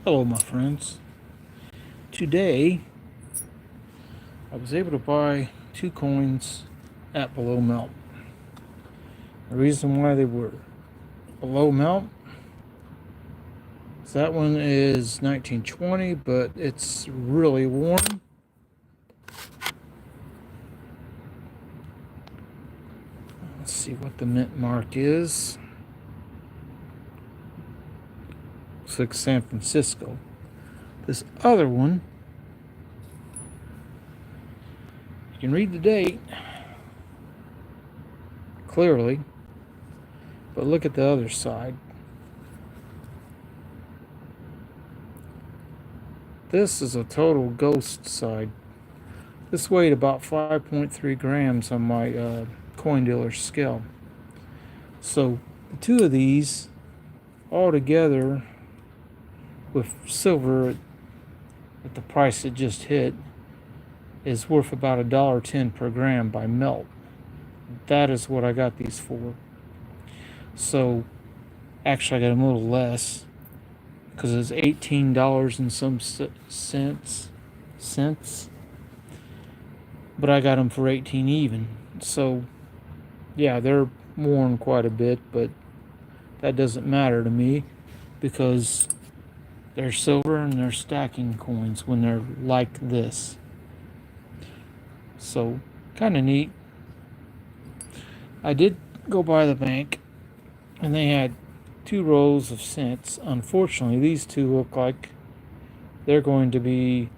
Hello, my friends. Today, I was able to buy two coins at below melt. The reason why they were below melt is that one is 1920, but it's really worn. Let's see what the mint mark is. Looks like San Francisco. This other one, you can read the date clearly, but look at the other side. This is a total ghost side. This weighed about 5.3 grams on my coin dealer's scale. So the two of these all together with silver at the price it just hit is worth about $1.10 per gram by melt. That is what I got these for. So actually I got them a little less because it's $18 and some cents, but I got them for 18 even. So yeah, they're worn quite a bit, but that doesn't matter to me because they're silver and they're stacking coins when they're like this. So kind of neat. I did go by the bank and they had two rows of cents. Unfortunately, these two look like they're going to be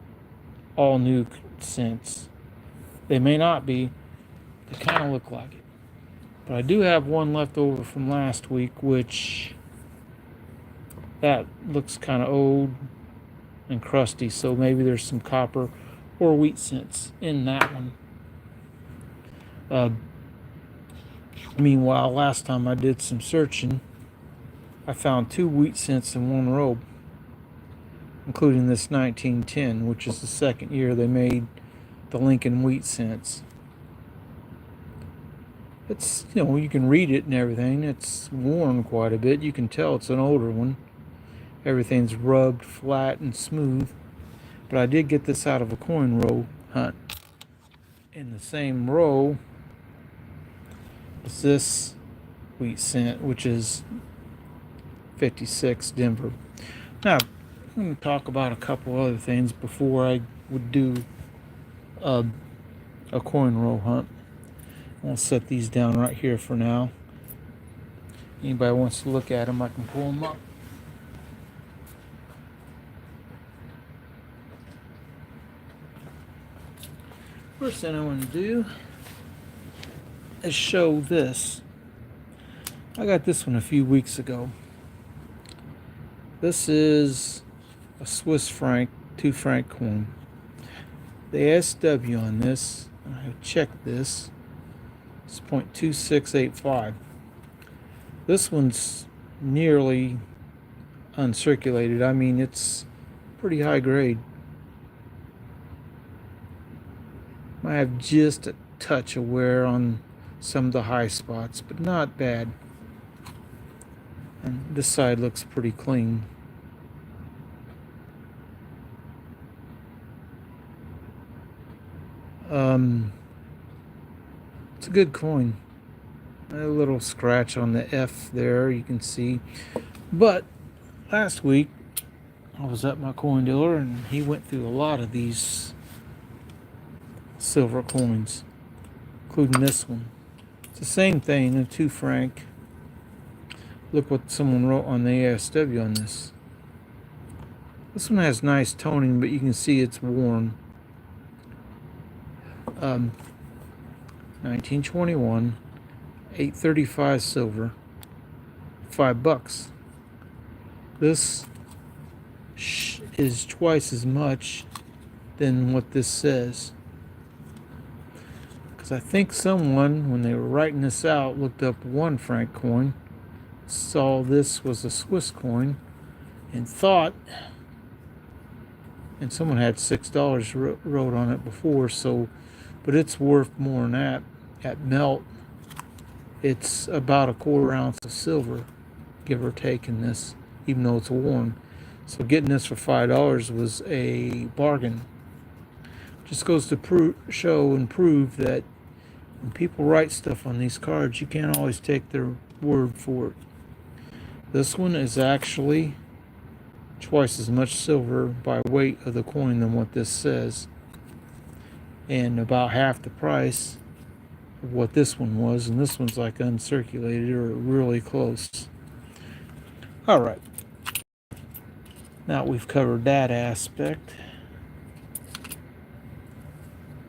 all new cents. They may not be, they kind of look like it. But I do have one left over from last week, which that looks kind of old and crusty, so maybe there's some copper or wheat cents in that one. Meanwhile, last time I did some searching, I found two wheat cents in one row, including this 1910, which is the second year they made the Lincoln wheat cents. It's, you can read it and everything. It's worn quite a bit. You can tell it's an older one. Everything's rubbed flat and smooth. But I did get this out of a coin row hunt. In the same row is this wheat cent, which is 56 Denver. Now, I'm going to talk about a couple other things before I would do a coin row hunt. I'll set these down right here for now. Anybody wants to look at them, I can pull them up. First thing I want to do is show this. I got this one a few weeks ago. This is a Swiss franc, 2 franc coin. The SW on this, I checked this, it's 0.2685. This one's nearly uncirculated. I mean, it's pretty high grade. Might have just a touch of wear on some of the high spots, but not bad. And this side looks pretty clean. It's a good coin. A little scratch on the F there, you can see. But last week, I was at my coin dealer and he went through a lot of these silver coins, including this one. It's the same thing, a 2 franc. Look what someone wrote on the ASW on this. This one has nice toning, but you can see it's worn. 1921, 835 silver, $5. This is twice as much than what this says. Because I think someone, when they were writing this out, looked up 1 franc coin, saw this was a Swiss coin, and thought, and someone had $6 wrote on it before, so, but it's worth more than that. At melt, it's about a 1/4 ounce of silver, give or take, in this, even though it's worn. So getting this for $5 was a bargain. Just goes to show and prove that when people write stuff on these cards, you can't always take their word for it. This one is actually twice as much silver by weight of the coin than what this says, and about half the price of what this one was, and this one's like uncirculated or really close. All right, now we've covered that aspect.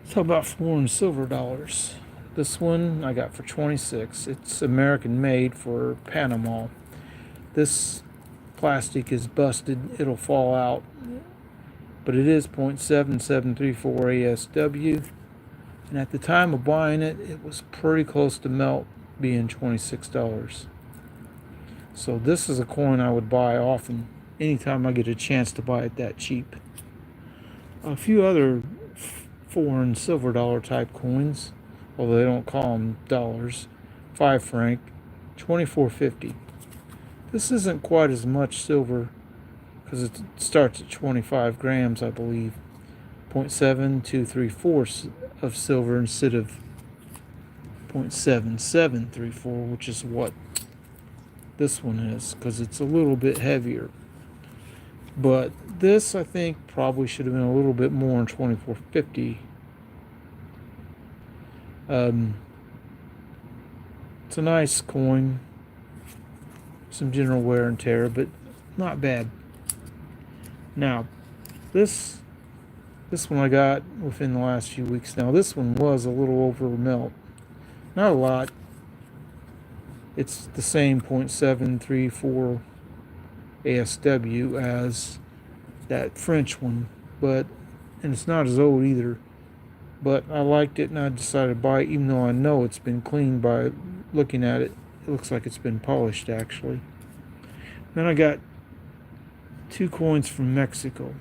Let's talk about foreign silver dollars. This one I got for 26. It's American made for Panama. This plastic is busted, it'll fall out, but it is 0.7734 ASW, and at the time of buying it, it was pretty close to melt, being $26. So this is a coin I would buy often, anytime I get a chance to buy it that cheap. A few other foreign silver dollar type coins, although they don't call them dollars. 5 franc, 24.50. This isn't quite as much silver because it starts at 25 grams, I believe. 0.7234 of silver instead of 0.7734, which is what this one is, because it's a little bit heavier. But this, I think, probably should have been a little bit more in 24.50. It's a nice coin. Some general wear and tear, but not bad. Now, this one I got within the last few weeks. Now, this one was a little over melt. Not a lot. It's the same 0.734 ASW as that French one, and it's not as old either. But I liked it and I decided to buy it, even though I know it's been cleaned by looking at it. It looks like it's been polished, actually. Then I got 2 coins from Mexico.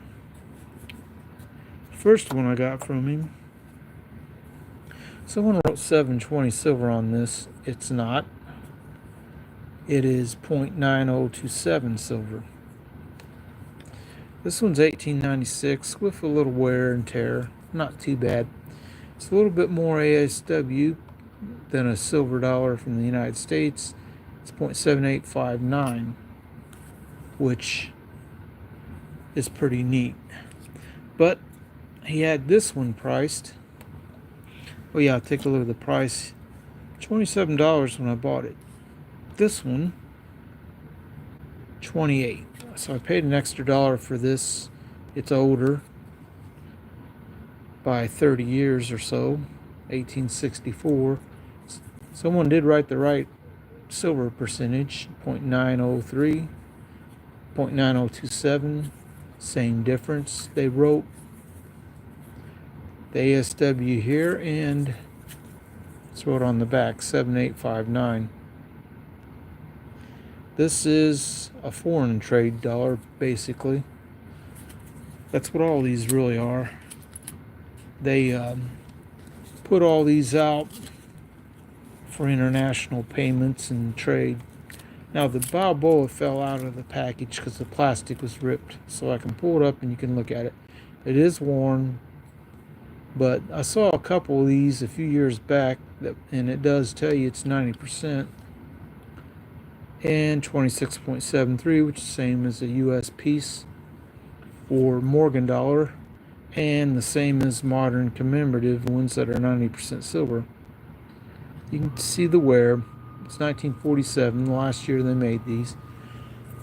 The first one I got from him, someone wrote 720 silver on this. It's not. It is 0.9027 silver. This one's 1896 with a little wear and tear. Not too bad. It's a little bit more ASW than a silver dollar from the United States. It's 0.7859, which is pretty neat. But he had this one priced. Oh yeah, take a look at the price. $27 when I bought it. This one, $28. So I paid an extra $1 for this. It's older by 30 years or so, 1864. Someone did write the right silver percentage, 0.903, 0.9027, same difference. They wrote the ASW here, and it's wrote on the back, 7859. This is a foreign trade dollar, basically. That's what all these really are. They put all these out for international payments and trade. Now the Balboa fell out of the package because the plastic was ripped, so I can pull it up and you can look at it. It is worn, but I saw a couple of these a few years back, and it does tell you it's 90%. And 26.73, which is the same as a US piece or Morgan dollar, and the same as modern commemorative ones that are 90% silver. You can see the wear. It's 1947, the last year they made these.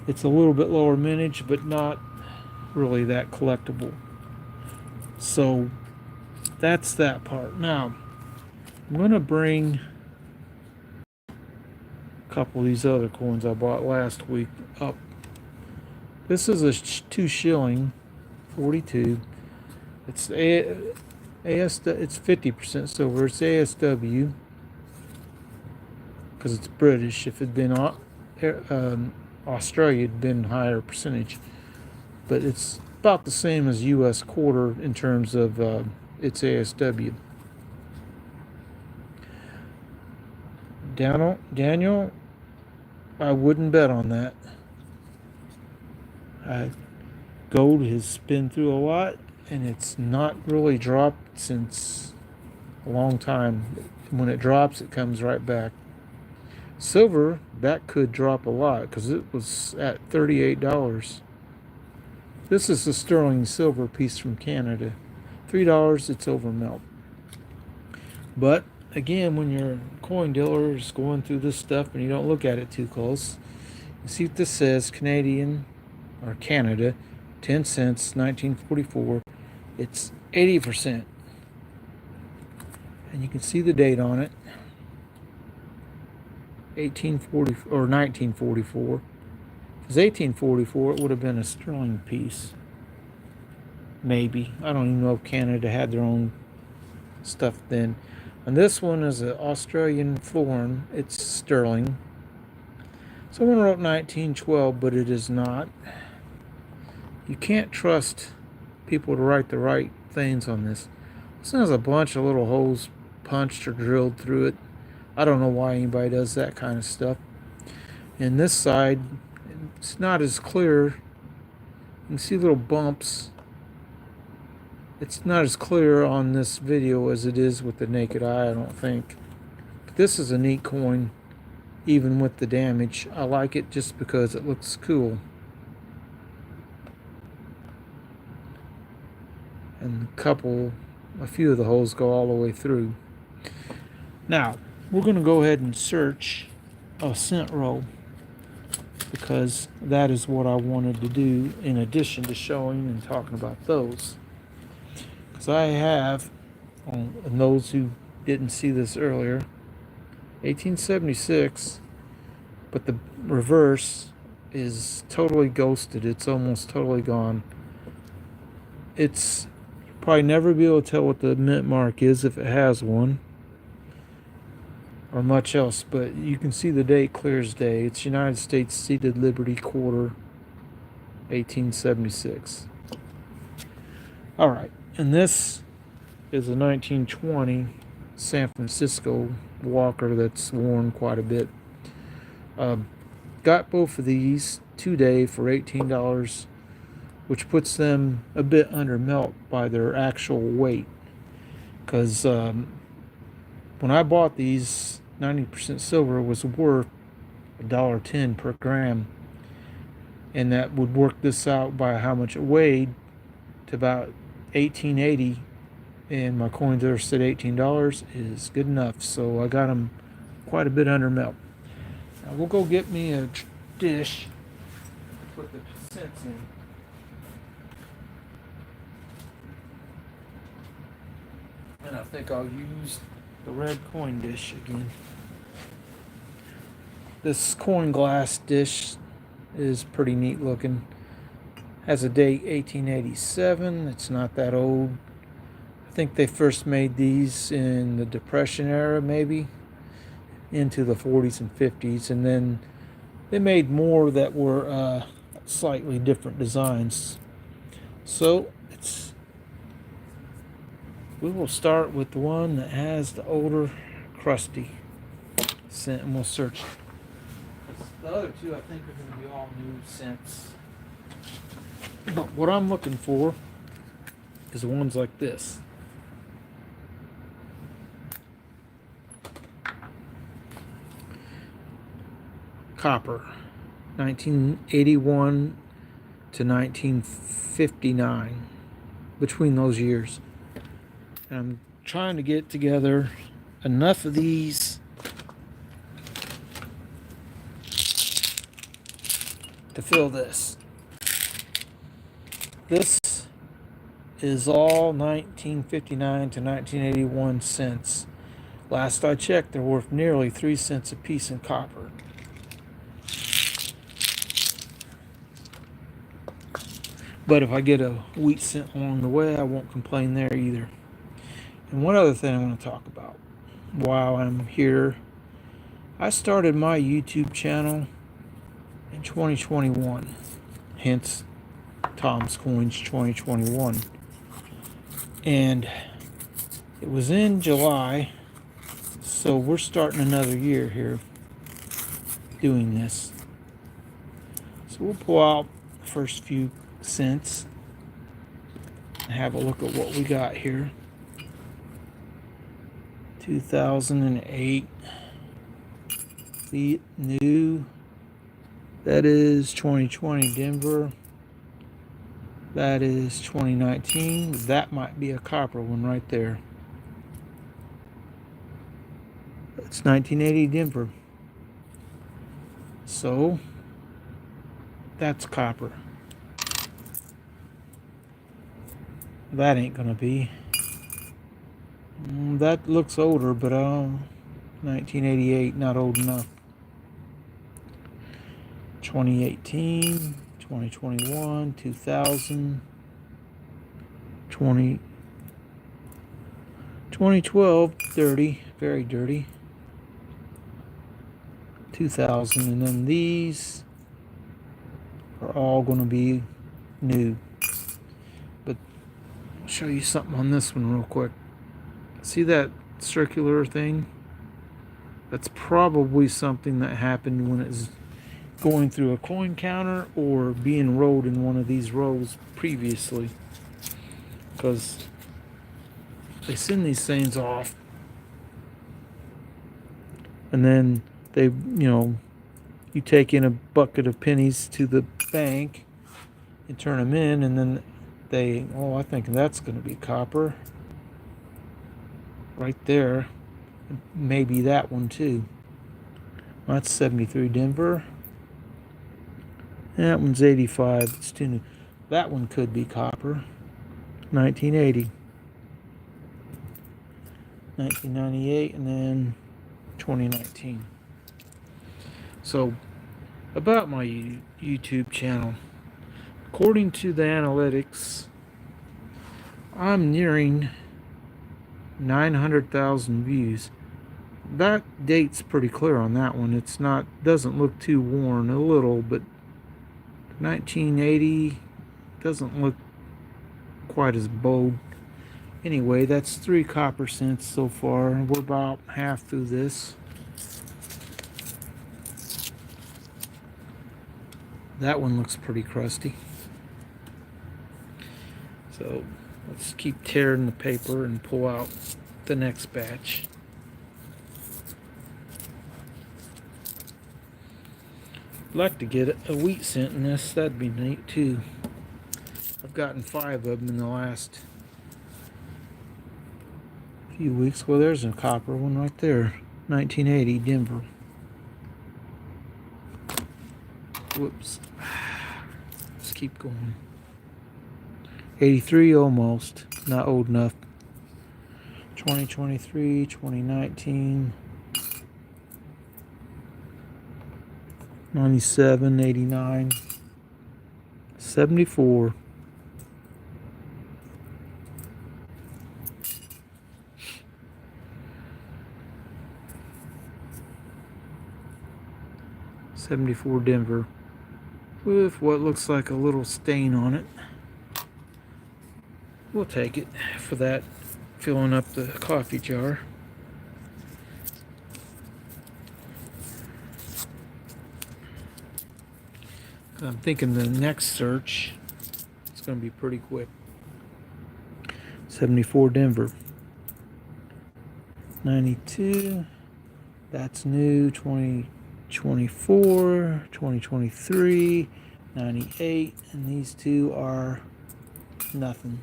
It's a little bit lower mintage, but not really that collectible. So that's that part. Now, I'm going to bring a couple of these other coins I bought last week up. This is a 2 shilling, 42. It's it's 50% silver. It's ASW because it's British. If it'd been Australia, it'd been higher percentage. But it's about the same as US quarter in terms of its ASW. Daniel, I wouldn't bet on that. Gold has been through a lot, and it's not really dropped since a long time. When it drops, it comes right back. Silver, that could drop a lot because it was at $38. This is a sterling silver piece from Canada. $3, it's over melt. But again, when your coin dealer is going through this stuff and you don't look at it too close, you see what this says: Canadian or Canada, 10 cents, 1944. It's 80%. And you can see the date on it, 1840 or 1944. If it was 1844, it would have been a sterling piece. Maybe. I don't even know if Canada had their own stuff then. And this one is an Australian florin. It's sterling. Someone wrote 1912, but it is not. You can't trust people to write the right things on this. This has a bunch of little holes punched or drilled through it. I don't know why anybody does that kind of stuff. And this side, it's not as clear. You can see little bumps. It's not as clear on this video as it is with the naked eye, I don't think. But this is a neat coin, even with the damage. I like it just because it looks cool. And a few of the holes go all the way through. Now, we're going to go ahead and search a cent roll, because that is what I wanted to do in addition to showing and talking about those. Because I have, and those who didn't see this earlier, 1876, but the reverse is totally ghosted. It's almost totally gone. It's probably never be able to tell what the mint mark is if it has one, or much else, but you can see the date clear as day. It's United States Seated Liberty Quarter, 1876. All right, and this is a 1920 San Francisco Walker that's worn quite a bit. Got both of these today for $18, which puts them a bit under melt by their actual weight. Because when I bought these, 90% silver was worth $1.10 per gram, and that would work this out by how much it weighed to about $18.80, and my coin there said $18 is good enough, so I got them quite a bit under melt. Now we'll go get me a dish to put the cents in. And I think I'll use the red coin dish again. This coin glass dish is pretty neat looking. Has a date 1887. It's not that old. I think they first made these in the Depression era, maybe into the 40s and 50s, and then they made more that were slightly different designs. So we will start with the one that has the older crusty cent, and we'll search. The other two, I think, are going to be all new cents. But what I'm looking for is the ones like this. Copper, 1981 to 1959, between those years. And I'm trying to get together enough of these to fill this. This is all 1959 to 1981 cents. Last I checked, they're worth nearly 3 cents a piece in copper. But if I get a wheat cent along the way, I won't complain there either. And one other thing I want to talk about while I'm here, I started my YouTube channel in 2021, hence Tom's Coins 2021. And it was in July, so we're starting another year here doing this. So we'll pull out the first few cents. Have a look at what we got here. 2008. The new. That is 2020 Denver. That is 2019. That might be a copper one right there. It's 1980 Denver. So that's copper. That ain't gonna be. That looks older, but 1988, not old enough. 2018, 2021, 2000, 2012, dirty, very dirty. 2000, and then these are all going to be new. But I'll show you something on this one real quick. See that circular thing? That's probably something that happened when it's going through a coin counter or being rolled in one of these rolls previously, because they send these things off and then they, you take in a bucket of pennies to the bank and turn them in, and then they, I think that's going to be copper right there. Maybe that one too. Well, that's 73 Denver. That one's 85. It's too new. That one could be copper. 1980. 1998, and then 2019. So, about my YouTube channel, according to the analytics, I'm nearing 900,000 views. That date's pretty clear on that one. It's not, doesn't look too worn, a little, but 1980 doesn't look quite as bold. Anyway, that's 3 copper cents so far. We're about half through this. That one looks pretty crusty. So let's keep tearing the paper and pull out the next batch. I'd like to get a wheat cent in this. That'd be neat too. I've gotten 5 of them in the last few weeks. Well, there's a copper one right there. 1980 Denver. Whoops. Let's keep going. 83 almost. Not old enough. 2023, 2019. 97, 89. 74. '74 Denver, with what looks like a little stain on it. We'll take it for that, filling up the coffee jar. I'm thinking the next search is going to be pretty quick. 74 Denver. 92. That's new. 2024, 2023, 98, and these two are nothing.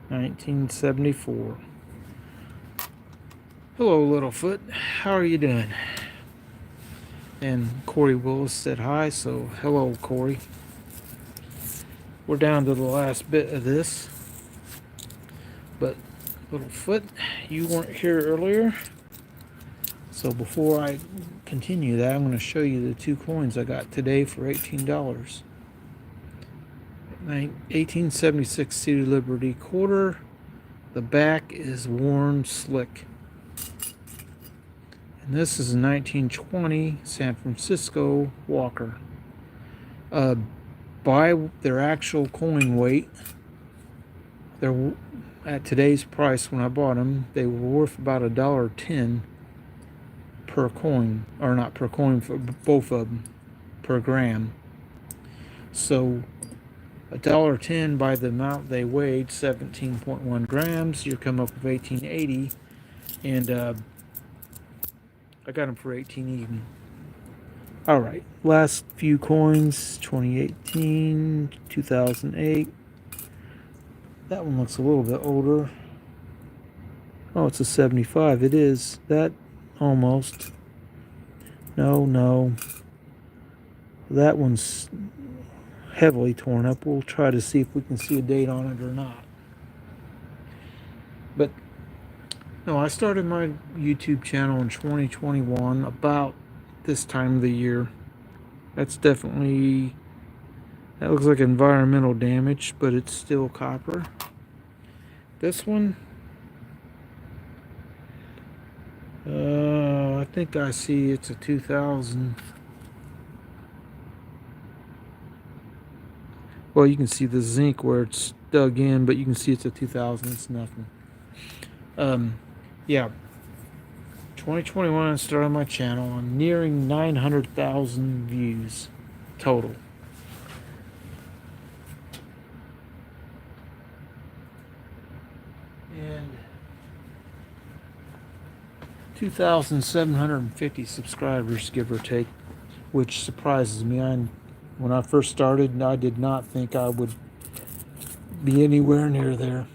$19.74. Hello, Littlefoot. How are you doing? And Corey Willis said hi, so hello, Corey. We're down to the last bit of this. But, Littlefoot, you weren't here earlier. So before I continue that, I'm going to show you the 2 coins I got today for $18. 1876 City Liberty quarter. The back is worn slick. And this is a 1920 San Francisco Walker. By their actual coin weight, they're at today's price when I bought them, they were worth about $1.10 per coin, or not per coin, for both of them, per gram. So $1.10 by the amount they weighed, 17.1 grams. You come up with 18.80, and I got them for 18 even. All right, last few coins: 2018, 2008. That one looks a little bit older. Oh, it's a 75. It is. That almost. No. That one's heavily torn up. We'll try to see if we can see a date on it or not. But no, I started my YouTube channel in 2021, about this time of the year. That looks like environmental damage, but it's still copper. This one, I think I see it's a 2000. Well, you can see the zinc where it's dug in, but you can see it's a 2000. It's nothing. Yeah. 2021, I started my channel. I'm nearing 900,000 views total. And 2,750 subscribers, give or take, which surprises me. When I first started, I did not think I would be anywhere near there.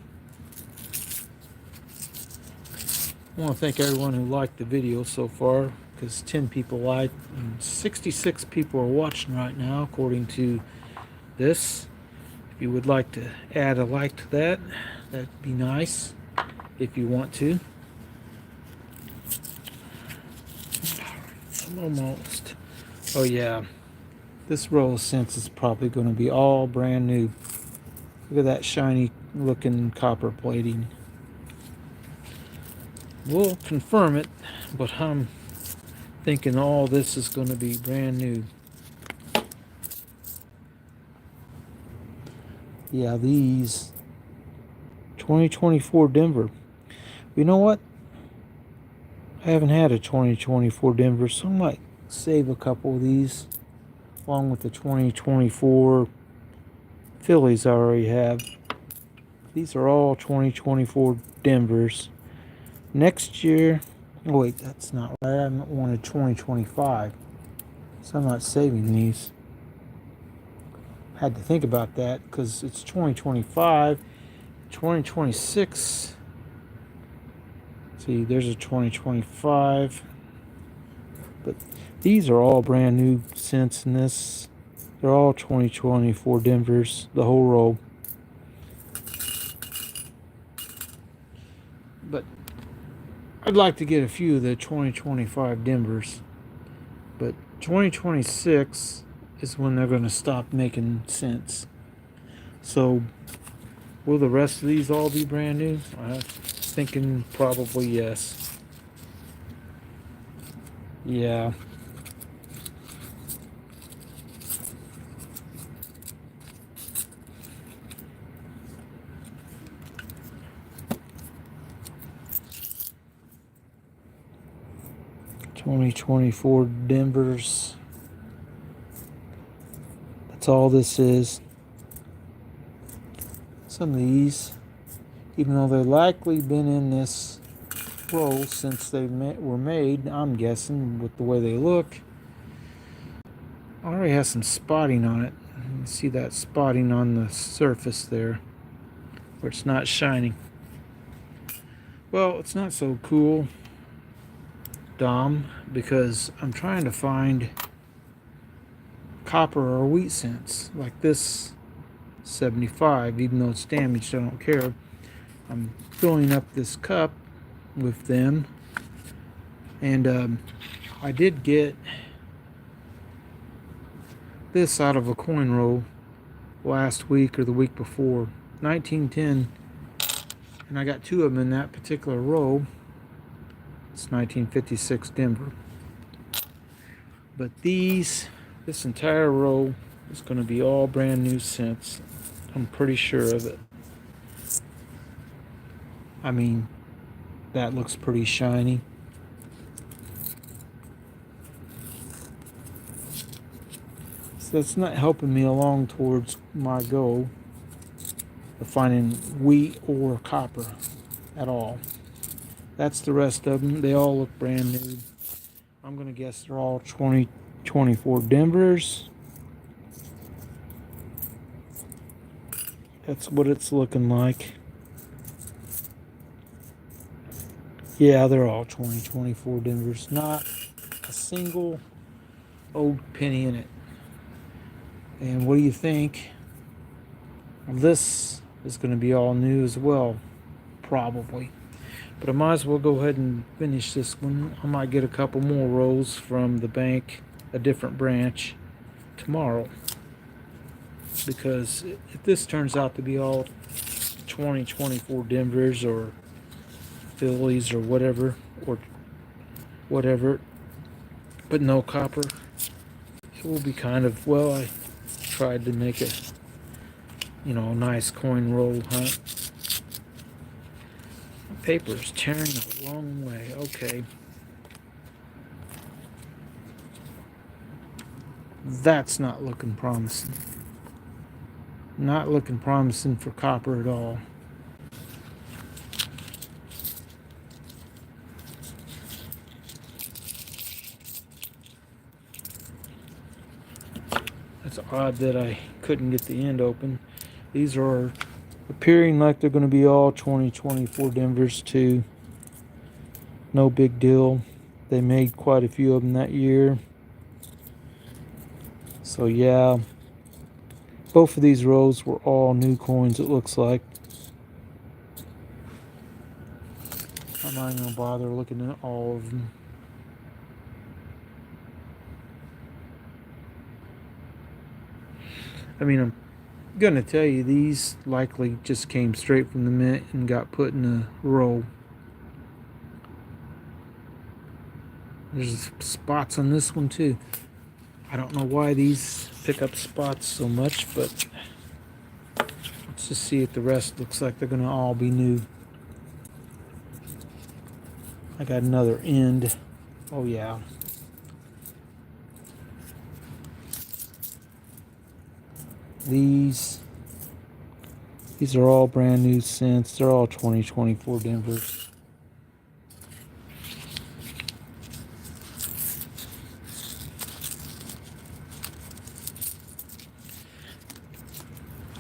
I want to thank everyone who liked the video so far, because 10 people liked and 66 people are watching right now, according to this. If you would like to add a like to that, that'd be nice, if you want to. I'm almost. Oh yeah, this roll of cents is probably going to be all brand new. Look at that shiny looking copper plating. We'll confirm it, but I'm thinking all this is going to be brand new. Yeah, these 2024 Denver. You know what? I haven't had a 2024 Denver, so I might save a couple of these along with the 2024 Phillies I already have. These are all 2024 Denvers. Next year, oh wait, that's not right. I wanted 2025, so I'm not saving these. Had to think about that because it's 2025, 2026. See, there's a 2025, but these are all brand new cents in this. They're all 2024 Denvers, the whole row. But I'd like to get a few of the 2025 Denvers, but 2026 is when they're going to stop making sense. So will the rest of these all be brand new? I'm thinking probably yes. Yeah. $2024 Denvers. That's all this is. Some of these, even though they've likely been in this roll since they were made, I'm guessing with the way they look, already has some spotting on it. You can see that spotting on the surface there where it's not shining. Well, it's not so cool, Dom, because I'm trying to find copper or wheat cents like this 75. Even though it's damaged, I don't care. I'm filling up this cup with them, and I did get this out of a coin roll last week or the week before, 1910, and I got two of them in that particular row. It's 1956 Denver. But this entire row is going to be all brand new cents. I'm pretty sure of it. I mean, that looks pretty shiny. So that's not helping me along towards my goal of finding wheat or copper at all. That's the rest of them. They all look brand new. I'm going to guess they're all 2024 Denvers. That's what it's looking like. Yeah, they're all 2024 Denvers. Not a single old penny in it. And what do you think? This is going to be all new as well, probably. But I might as well go ahead and finish this one. I might get a couple more rolls from the bank, a different branch, tomorrow. Because if this turns out to be all 2024 Denvers or Phillies or whatever, but no copper, it will be kind of, well, I tried to make a, nice coin roll hunt. Paper's tearing a long way. Okay. That's not looking promising. Not looking promising for copper at all. It's odd that I couldn't get the end open. These are appearing like they're going to be all 2024 Denvers too. No big deal. They made quite a few of them that year. So yeah, both of these rows were all new coins, it looks like. I'm not going to bother looking at all of them. I mean, I'm going to tell you, these likely just came straight from the mint and got put in a roll. There's spots on this one too. I don't know why these pick up spots so much, but let's just see if the rest looks like they're going to all be new. I got another end. Oh yeah. These are all brand new cents. They're all 2024 Denvers.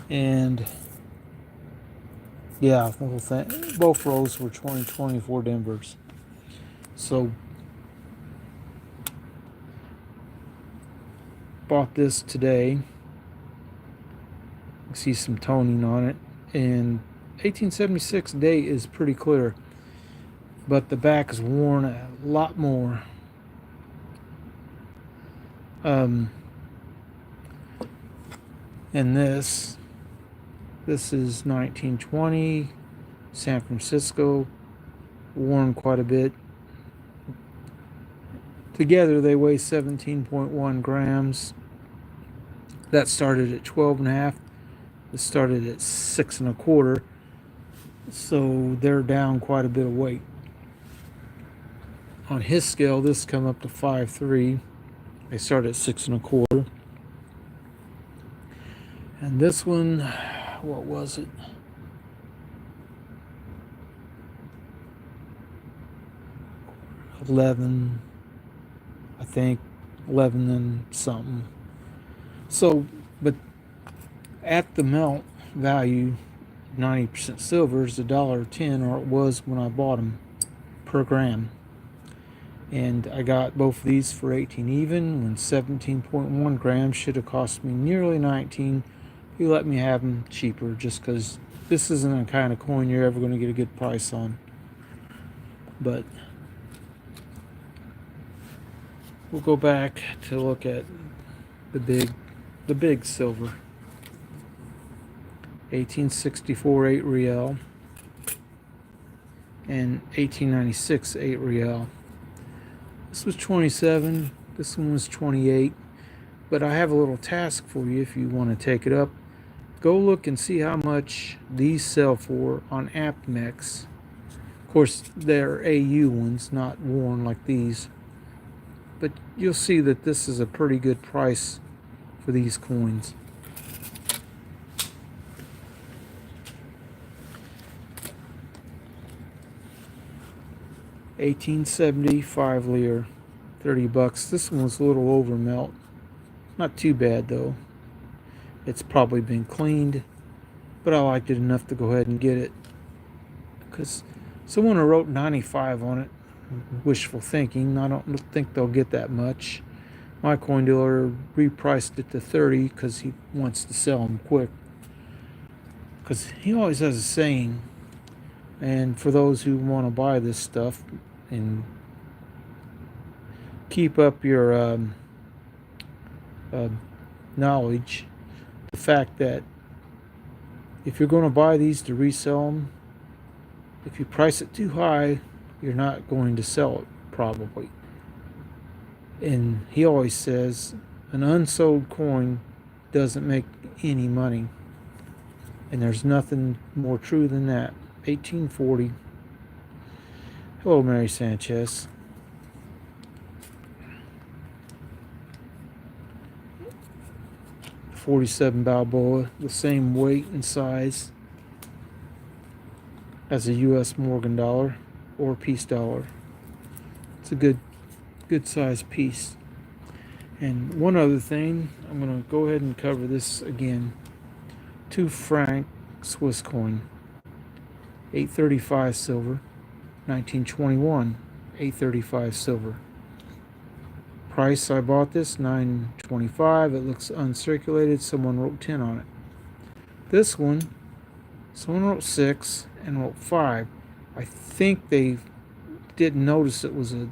And yeah, the whole thing, both rows were 2024 Denvers. So bought this today. See some toning on it, and 1876 date is pretty clear, but the back is worn a lot more. And this is 1920 San Francisco, worn quite a bit. Together they weigh 17.1 grams. That started at 12.5. It started at 6 1/4, so they're down quite a bit of weight. On his scale, this come up to 5.3. They start at 6 1/4. And this one, what was it? $11, I think, 11 and something. So, but at the melt value, 90% silver is $1.10, or it was when I bought them, per gram. And I got both of these for 18 even, when 17.1 grams should have cost me nearly 19. He let me have them cheaper, just because this isn't a kind of coin you're ever going to get a good price on. But we'll go back to look at the big silver. 1864 8 real and 1896 8 real. This was 27, this one was 28, but I have a little task for you if you want to take it up. Go look and see how much these sell for on APMEX. Of course, they're AU ones, not worn like these, but you'll see that this is a pretty good price for these coins. $18.75 lire, $30. This one was a little over melt. Not too bad though. It's probably been cleaned, but I liked it enough to go ahead and get it. Because someone wrote 95 on it. Wishful thinking. I don't think they'll get that much. My coin dealer repriced it to 30 because he wants to sell them quick. Because he always has a saying, and for those who want to buy this stuff and keep up your knowledge, the fact that if you're going to buy these to resell them, if you price it too high, you're not going to sell it probably. And he always says an unsold coin doesn't make any money. And there's nothing more true than that. 1840. Hello, Mary Sanchez. $47 Balboa, the same weight and size as a U.S. Morgan dollar or peace dollar. It's a good size piece. And one other thing, I'm going to go ahead and cover this again. 2 franc Swiss coin, 835 silver, 1921, 835 silver. Price I bought this, $9.25. It looks uncirculated. Someone wrote 10 on it. This one, someone wrote 6 and wrote 5. I think they didn't notice it was a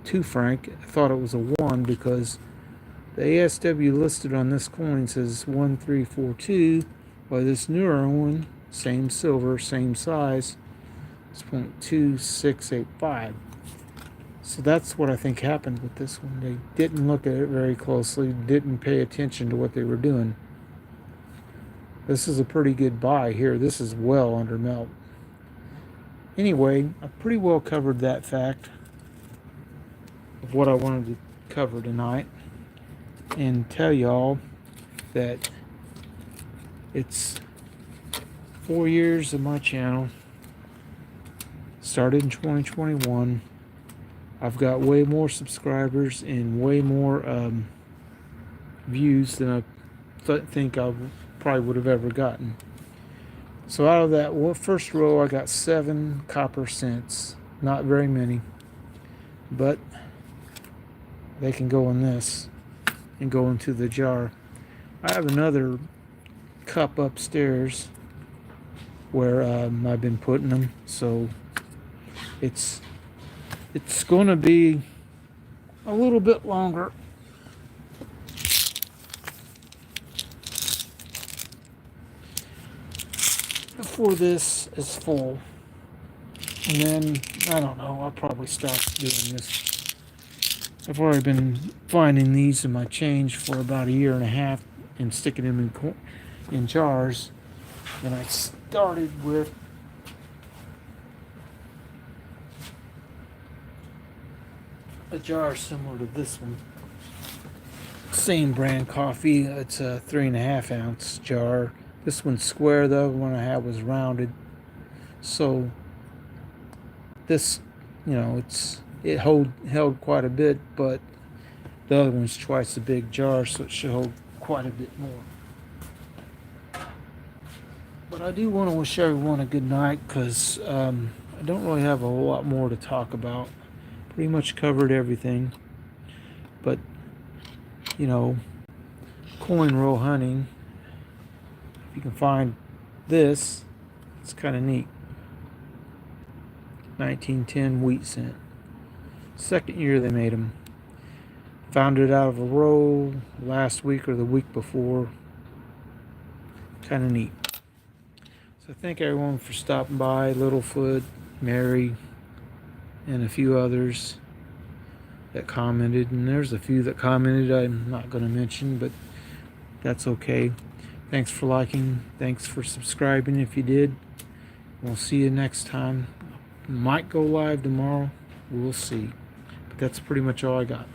2 franc. I thought it was a 1 because the ASW listed on this coin says 1342, while this newer one, same silver, same size, is 0.2685. So that's what I think happened with this one. They didn't look at it very closely, didn't pay attention to what they were doing. This is a pretty good buy here. This is well under melt. Anyway, I pretty well covered that fact of what I wanted to cover tonight, and tell y'all that it's 4 years of my channel. Started in 2021. I've got way more subscribers and way more views than I think I probably would have ever gotten. So out of that first row, I got 7 copper cents. Not very many, but they can go in this and go into the jar. I have another cup upstairs where I've been putting them, so it's going to be a little bit longer. Before this is full. And then, I don't know, I'll probably stop doing this. I've already been finding these in my change for about a year and a half and sticking them in jars. And I started with a jar similar to this one. Same brand coffee. It's a 3.5 ounce jar. This one's square. The other one I had was rounded. So this, it held quite a bit, but the other one's twice the big jar, so it should hold quite a bit more. But I do want to wish everyone a good night, because I don't really have a whole lot more to talk about. Pretty much covered everything. But, coin roll hunting, if you can find this, it's kind of neat. 1910 wheat cent. Second year they made them. Found it out of a roll last week or the week before. Kind of neat. So thank everyone for stopping by. Littlefoot, Mary, and a few others that commented. And there's a few that commented I'm not going to mention, but that's okay. Thanks for liking. Thanks for subscribing if you did. We'll see you next time. Might go live tomorrow. We'll see. But that's pretty much all I got.